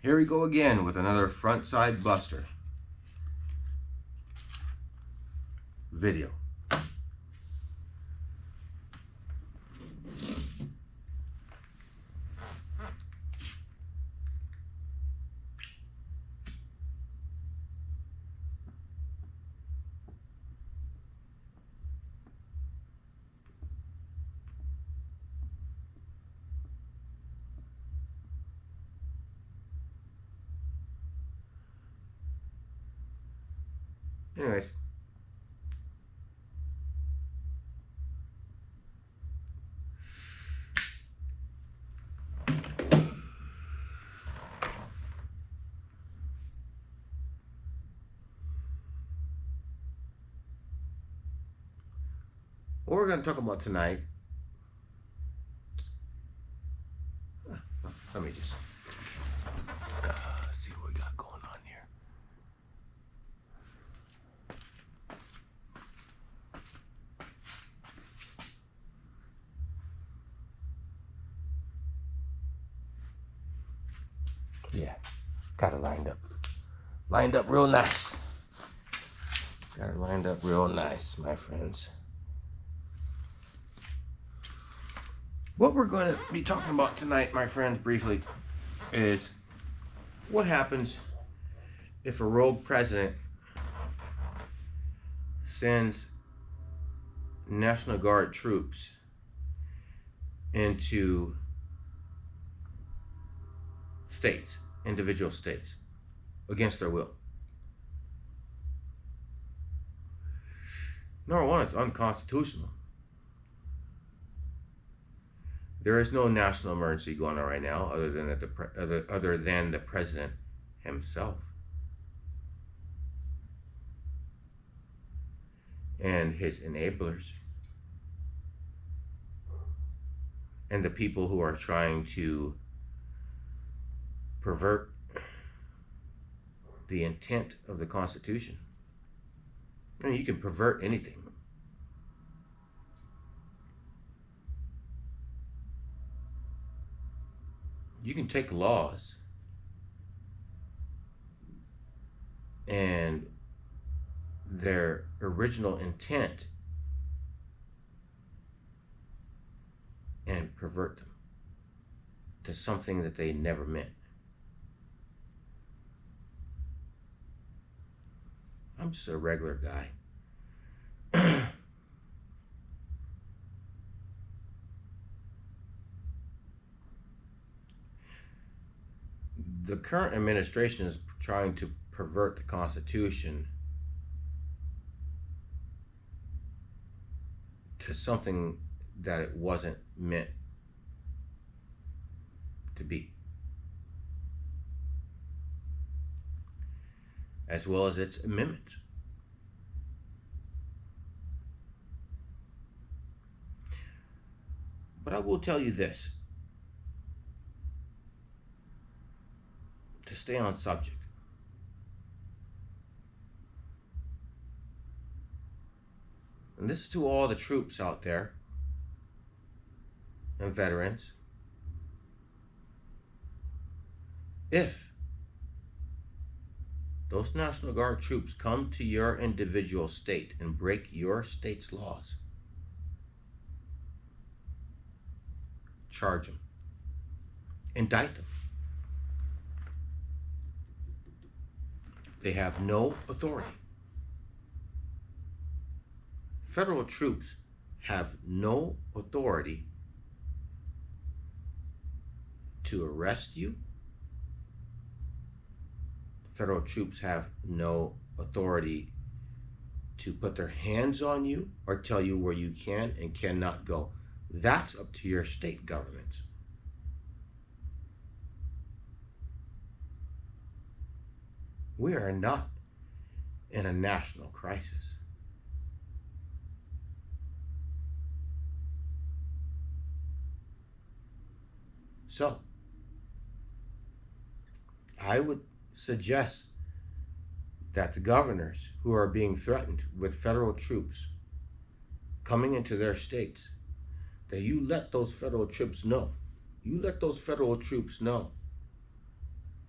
Here we go again with another front side buster video. Anyways, what we're going to talk about tonight, let me just see what we got going on here. Yeah, got it lined up. Lined up real nice. Got it lined up real nice, my friends. What we're going to be talking about tonight, my friends, briefly, is what happens if a rogue president sends National Guard troops into states, individual states, against their will. Number one, it's unconstitutional. There is no national emergency going on right now, other than the president himself and his enablers and the people who are trying to pervert the intent of the Constitution. I mean, you can pervert anything. You can take laws and their original intent and pervert them to something that they never meant. I'm just a regular guy. The current administration is trying to pervert the Constitution to something that it wasn't meant to be, as well as its amendments. But I will tell you this, to stay on subject. And this is to all the troops out there and veterans. If those National Guard troops come to your individual state and break your state's laws, charge them, indict them. They have no authority. Federal troops have no authority to arrest you. Federal troops have no authority to put their hands on you or tell you where you can and cannot go. That's up to your state governments. We are not in a national crisis. So, I would suggest that the governors who are being threatened with federal troops coming into their states, that you let those federal troops know. You let those federal troops know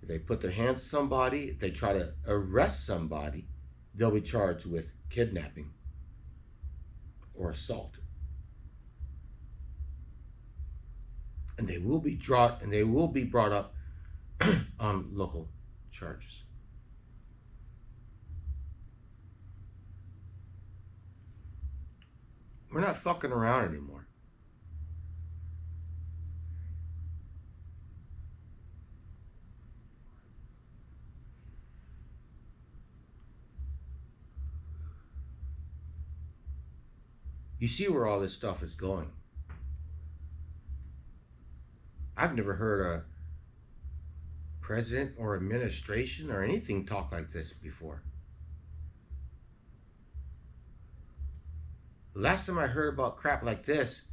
If they put their hands on somebody, if they try to arrest somebody, they'll be charged with kidnapping or assault. And they will be brought up on local charges. We're not fucking around anymore. You see where all this stuff is going. I've never heard a president or administration or anything talk like this before. The last time I heard about crap like this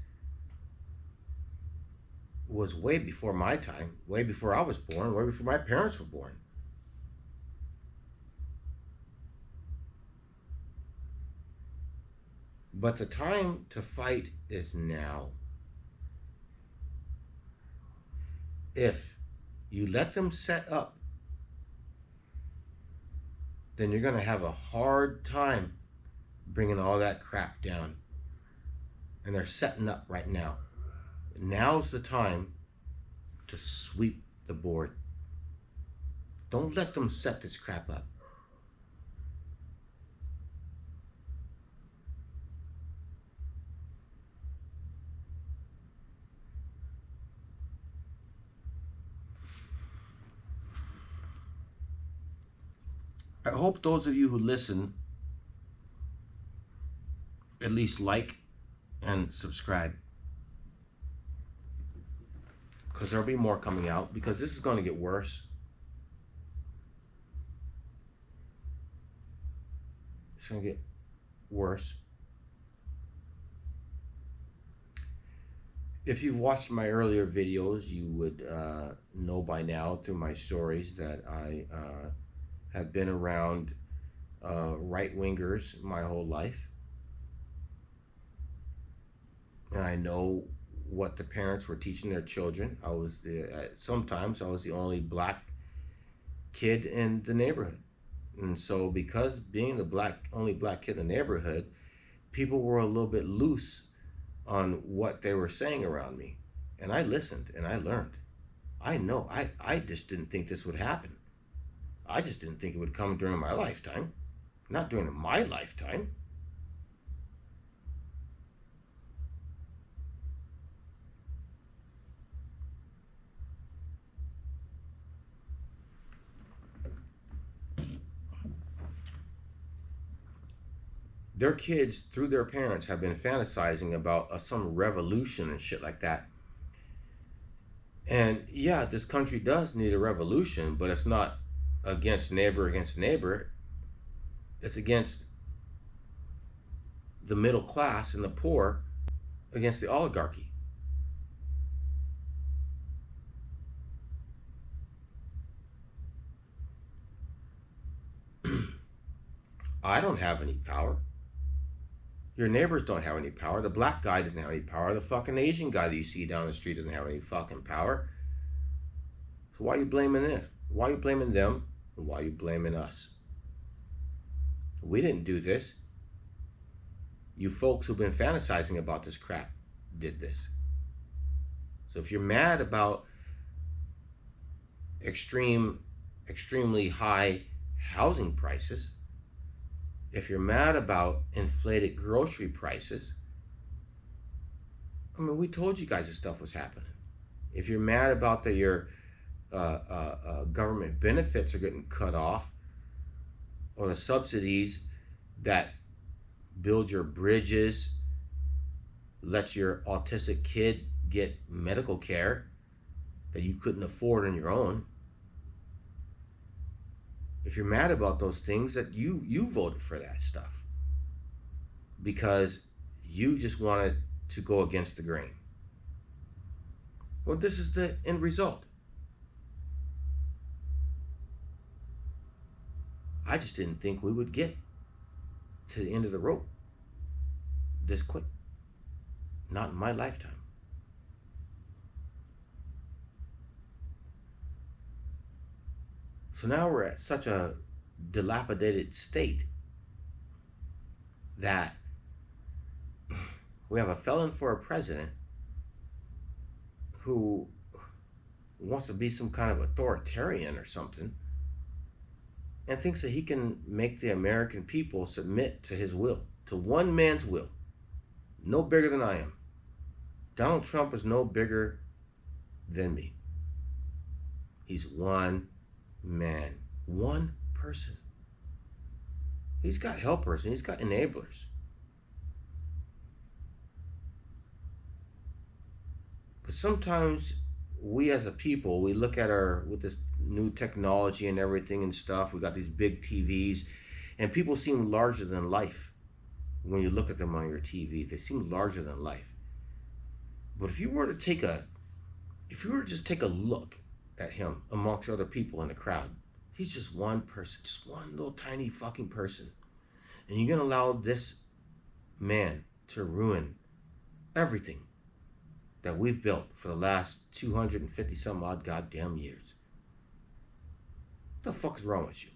was way before my time, way before I was born, way before my parents were born. But the time to fight is now. If you let them set up, then you're going to have a hard time bringing all that crap down. And they're setting up right now. Now's the time to sweep the board. Don't let them set this crap up. I hope those of you who listen at least like and subscribe, because there'll be more coming out, because this is going to get worse. It's going to get worse. If you've watched my earlier videos, you would know by now through my stories that I have been around right-wingers my whole life. And I know what the parents were teaching their children. Sometimes I was the only black kid in the neighborhood. And so because being the only black kid in the neighborhood, people were a little bit loose on what they were saying around me. And I listened and I learned. I just didn't think this would happen. I just didn't think it would come during my lifetime. Not during my lifetime. Their kids, through their parents, have been fantasizing about some revolution and shit like that. And yeah, this country does need a revolution, but it's not against neighbor. It's against the middle class and the poor, against the oligarchy. I don't have any power. Your neighbors don't have any power. The black guy doesn't have any power. The fucking Asian guy that you see down the street doesn't have any fucking power. So why are you blaming it? Why are you blaming them? And why are you blaming us? We didn't do this. You folks who've been fantasizing about this crap did this. So if you're mad about extremely high housing prices, if you're mad about inflated grocery prices, I mean, we told you guys this stuff was happening. If you're mad about that your government benefits are getting cut off, or the subsidies that build your bridges, let your autistic kid get medical care that you couldn't afford on your own. If you're mad about those things, that you voted for that stuff because you just wanted to go against the grain. Well, this is the end result. I just didn't think we would get to the end of the rope this quick. Not in my lifetime. So now we're at such a dilapidated state that we have a felon for a president who wants to be some kind of authoritarian or something and thinks that he can make the American people submit to his will, to one man's will, no bigger than I am. Donald Trump is no bigger than me. He's one man, one person. He's got helpers and he's got enablers. But sometimes we as a people, we look at with this new technology and everything and stuff, we got these big TVs, and people seem larger than life. When you look at them on your TV, they seem larger than life. But if you were to just take a look at him amongst other people in the crowd, he's just one person, just one little tiny fucking person. And you're gonna allow this man to ruin everything that we've built for the last 250 some odd goddamn years. What the fuck is wrong with you?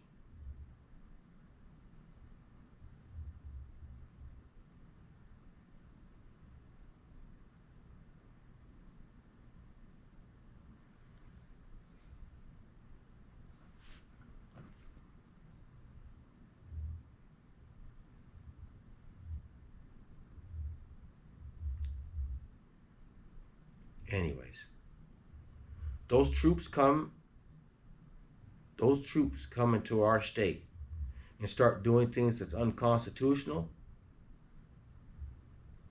Anyways, those troops come into our state and start doing things that's unconstitutional,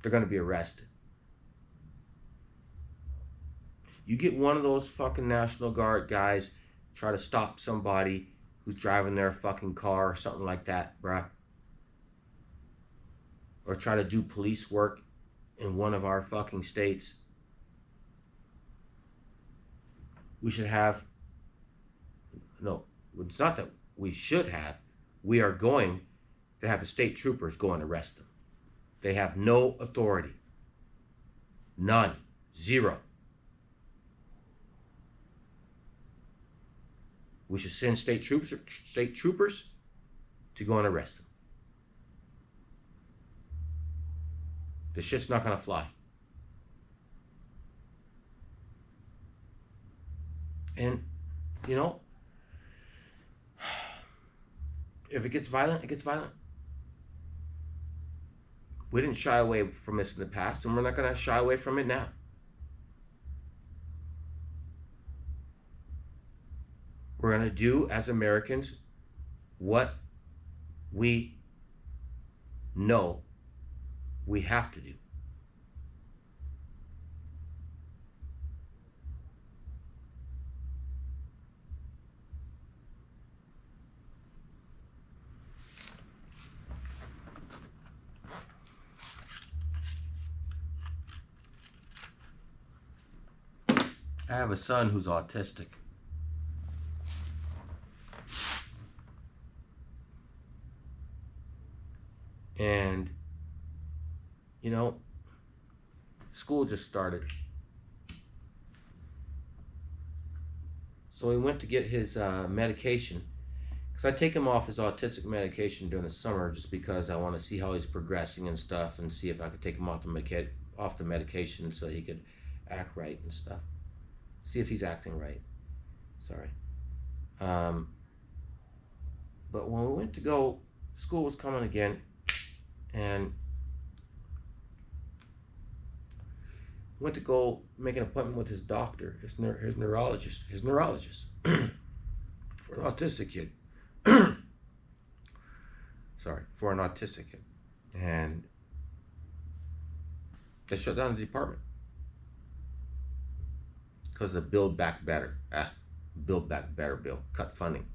they're going to be arrested. You get one of those fucking National Guard guys try to stop somebody who's driving their fucking car or something like that, bruh, or try to do police work in one of our fucking states, we should have, no, it's not that we should have, we are going to have the state troopers go and arrest them. They have no authority. None. Zero. We should send state troopers to go and arrest them. The shit's not gonna fly. And, you know, if it gets violent, it gets violent. We didn't shy away from this in the past, and we're not going to shy away from it now. We're going to do, as Americans, what we know we have to do. I have a son who's autistic. And, you know, school just started. So he went to get his medication. Because I take him off his autistic medication during the summer just because I want to see how he's progressing and stuff, and see if I could take him off the medication so he could act right and stuff. See if he's acting right. Sorry. But when we went to go, school was coming again, and went to go make an appointment with his doctor, his neurologist for an autistic kid. Sorry, for an autistic kid. And they shut down the department because of Build Back Better bill, cut funding.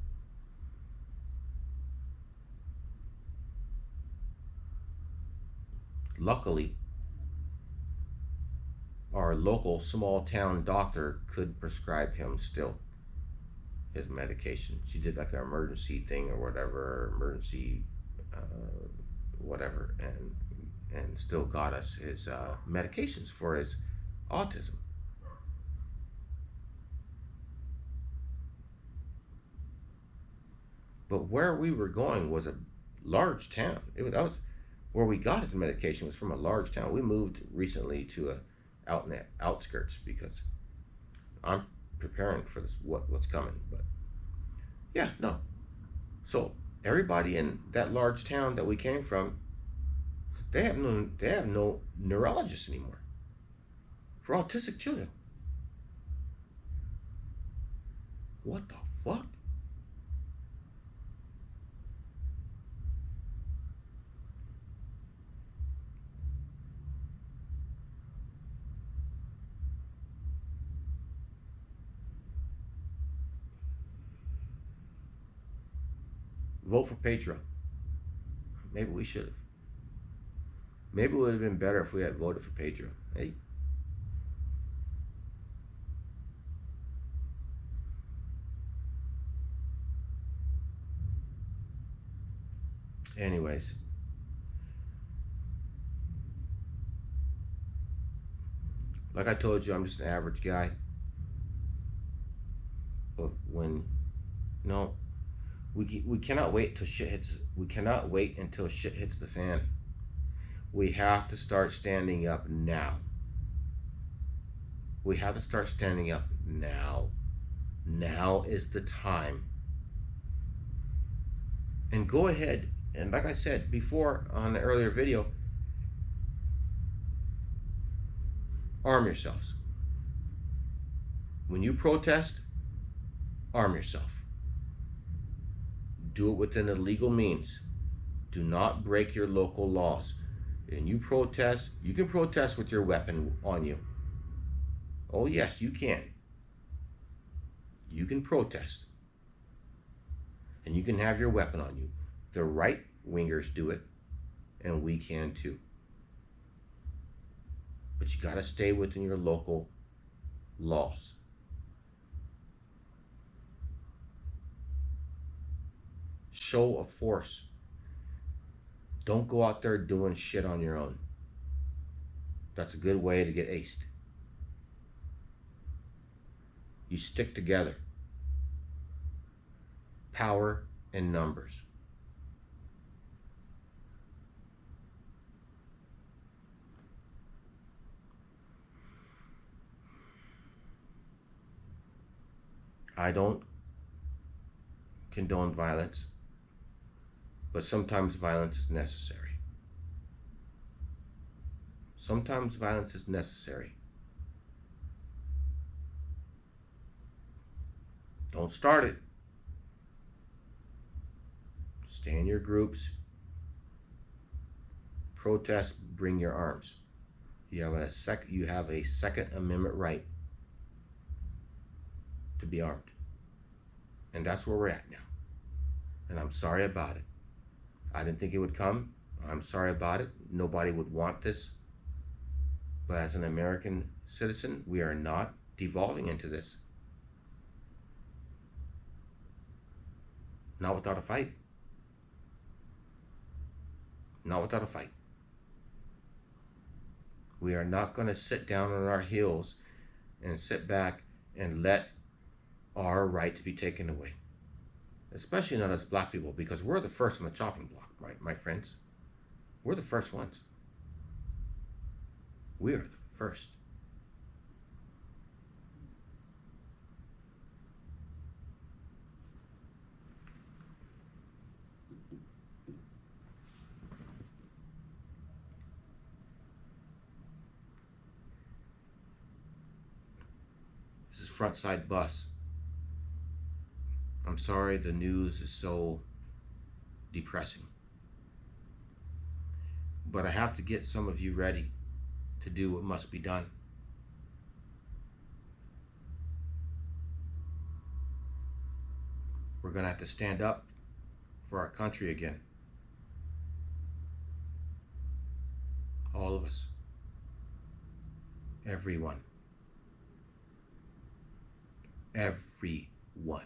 Luckily, our local small town doctor could prescribe him still his medication. She did like an emergency thing or whatever, whatever, and still got us his medications for his autism. But where we were going was a large town. That was where we got his medication was from a large town. We moved recently to a out in the outskirts because I'm preparing for this what's coming. But yeah, no. So everybody in that large town that we came from, they have no neurologists anymore for autistic children. What the fuck? Vote for Pedro. Maybe we should have. Maybe it would have been better if we had voted for Pedro. Hey. Anyways, like I told you, I'm just an average guy. But when no, we cannot wait till shit hits. We cannot wait until shit hits the fan. We have to start standing up now. We have to start standing up now. Now is the time. And go ahead, and like I said before on the earlier video, arm yourselves. When you protest, arm yourself. Do it within the legal means. Do not break your local laws. And you protest, you can protest with your weapon on you. Oh yes, you can. You can protest. And you can have your weapon on you. The right wingers do it, and we can too. But you gotta stay within your local laws. Show of force. Don't go out there doing shit on your own. That's a good way to get aced. You stick together. Power in numbers. I don't condone violence, but sometimes violence is necessary. Sometimes violence is necessary. Don't start it. Stay in your groups. Protest, bring your arms. You have a Second Amendment right to be armed. And that's where we're at now. And I'm sorry about it. I didn't think it would come. I'm sorry about it. Nobody would want this. But as an American citizen, we are not devolving into this. Not without a fight. Not without a fight. We are not going to sit down on our heels and sit back and let our rights be taken away. Especially not as black people, because we're the first on the chopping block, right, my friends? We're the first ones. We are the first. This is Frontside Bus. I'm sorry the news is so depressing. But I have to get some of you ready to do what must be done. We're going to have to stand up for our country again. All of us. Everyone. Everyone.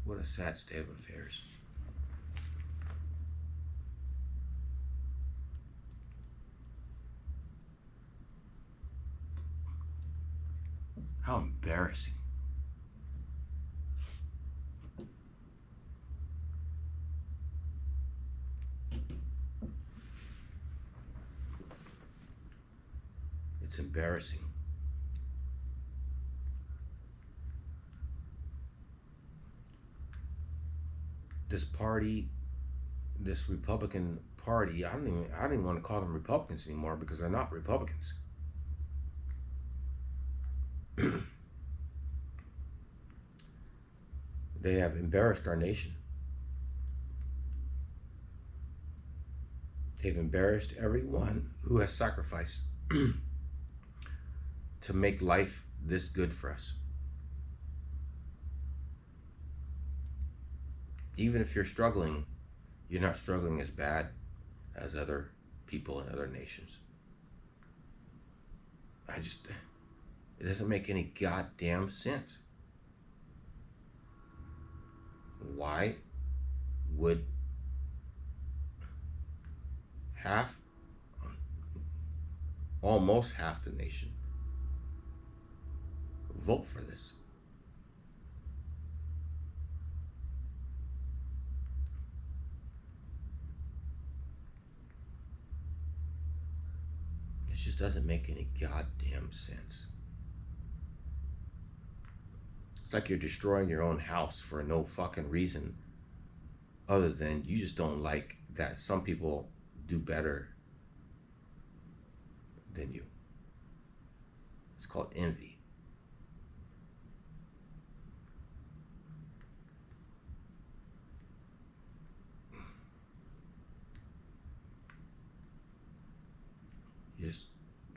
What a sad state of affairs. How embarrassing. It's embarrassing. This party, this Republican Party, I don't even want to call them Republicans anymore because they're not Republicans. They have embarrassed our nation. They've embarrassed everyone who has sacrificed to make life this good for us. Even if you're struggling, you're not struggling as bad as other people in other nations. It doesn't make any goddamn sense. Why would almost half the nation vote for this? It just doesn't make any goddamn sense. It's like you're destroying your own house for no fucking reason other than you just don't like that some people do better than you. It's called envy. You just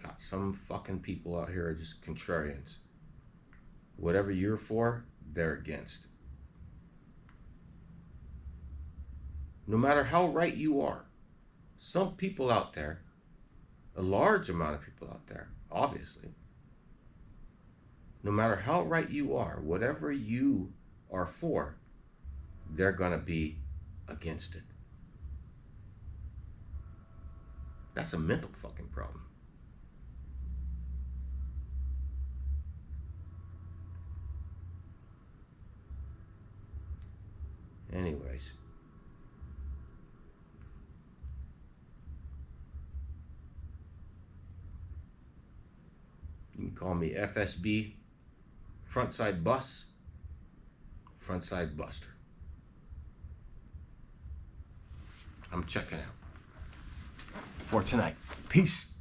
got some fucking people out here are just contrarians. Whatever you're for, they're against. No matter how right you are, some people out there, a large amount of people out there, obviously, no matter how right you are, whatever you are for, they're gonna be against it. That's a mental fucking problem. Anyways. You can call me FSB, frontside bus, frontside buster. I'm checking out for tonight. Peace.